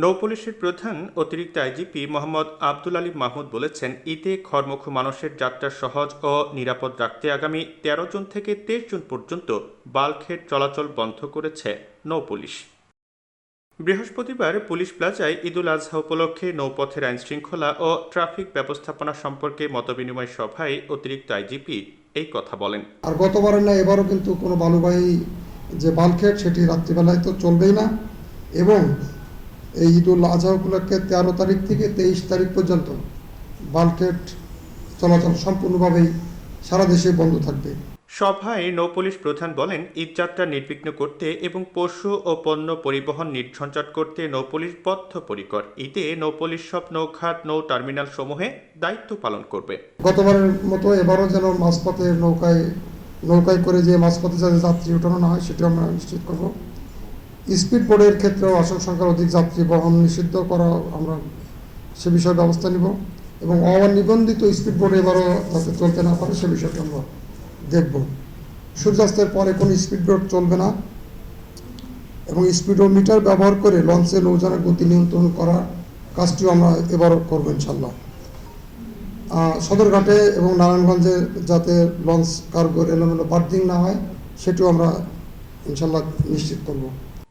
নৌপুলিশের প্রধান অতিরিক্ত আইজিপি মোহাম্মদ আব্দুল আলী মাহমুদ বলেছেন, ঈদে ঘরমুখী মানুষের যাত্রা সহজ ও নিরাপদ রাখতে আগামী ১৩ জুন থেকে ২৩ জুন পর্যন্ত বাল্কহেড চলাচল বন্ধ করেছে নৌপুলিশ। বৃহস্পতিবার পুলিশ প্লাজায় ঈদুল আজহা উপলক্ষে নৌপথের আইনশৃঙ্খলা ও ট্রাফিক ব্যবস্থাপনা সম্পর্কে মতবিনিময় সভায় অতিরিক্ত আইজিপি এই কথা বলেন। আর গতবারের না এবারও কিন্তু কোনো বালুবাহী যে বাল্কহেড সেটি রাত্রিবেলায় তো চলবেই না, এবং এই ঈদুল আজহা উপলক্ষে ১৩ তারিখ থেকে ২৩ তারিখ পর্যন্ত বাল্কহেড চলাচল সম্পূর্ণভাবেই সারা দেশে বন্ধ থাকবে। সভায় নৌপুলিশ প্রধান বলেন, ঈদযাত্রা নির্বিঘ্ন করতে এবং পশু ও পণ্য পরিবহন নির্ঝঞ্ঝাট করতে নৌপুলিশ বদ্ধপরিকর। ঈদে নৌপুলিশ সব নৌঘাট, নৌ টার্মিনাল সমূহে দায়িত্ব পালন করবে। গতবারের মতো এবারও যেন মাঝপথে নৌকায় করে যে মাঝপথে যাতে যাত্রী ওঠানো না হয় সেটি আমরা নিশ্চিত করব। স্পিড বোটের ক্ষেত্রেও আসল সংখ্যার অধিক যাত্রী বহন নিষিদ্ধ করা, আমরা সে বিষয়ে ব্যবস্থা নিব, এবং অনিবন্ধিত স্পিড বোট এবারও যাতে চলতে না পারে সে বিষয়টি আমরা দেখব। সূর্যাস্তের পরে কোনো স্পিড বোট চলবে না, এবং স্পিডোমিটার ব্যবহার করে লঞ্চে নৌযানের গতি নিয়ন্ত্রণ করার কাজটিও আমরা এবারও করবো ইনশাল্লাহ। সদরঘাটে এবং নারায়ণগঞ্জে যাতে লঞ্চ কার্গোর এলোমেলো বার্থিং না হয় সেটিও আমরা ইনশাল্লাহ নিশ্চিত করব।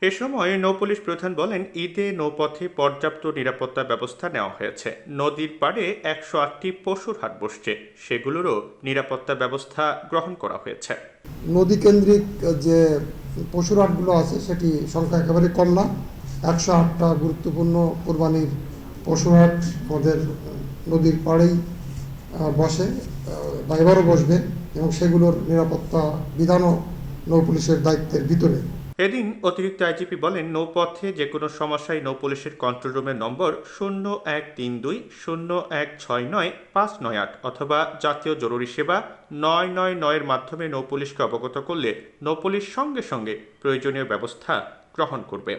এ সময় নৌপুলিশ প্রধান বলেন, ঈদে নৌপথে পর্যাপ্ত নিরাপত্তা ব্যবস্থা নেওয়া হয়েছে। নদীর পাড়ে ১০৮টি পশুর হাট বসছে, সেগুলোরও নিরাপত্তা ব্যবস্থা গ্রহণ করা হয়েছে। নদী কেন্দ্রিক যে পশুর হাটগুলো আছে সেটি সংখ্যা একেবারে কম না। ১০৮টা গুরুত্বপূর্ণ কোরবানির পশুর হাট আমাদের নদীর পাড়েই বসে বা এবারও বসবে, এবং সেগুলোর নিরাপত্তা বিধানও নৌপুলিশের দায়িত্বের ভিতরে। এদিন অতিরিক্ত আইজিপি বলেন, নৌপথে যে কোনো সমস্যায় নৌপুলিশের কন্ট্রোল রুমের নম্বর 01320169 598 অথবা জাতীয় জরুরি সেবা ৯৯৯ এর মাধ্যমে নৌপুলিশকে অবগত করলে নৌপুলিশ সঙ্গে সঙ্গে প্রয়োজনীয় ব্যবস্থা গ্রহণ করবে।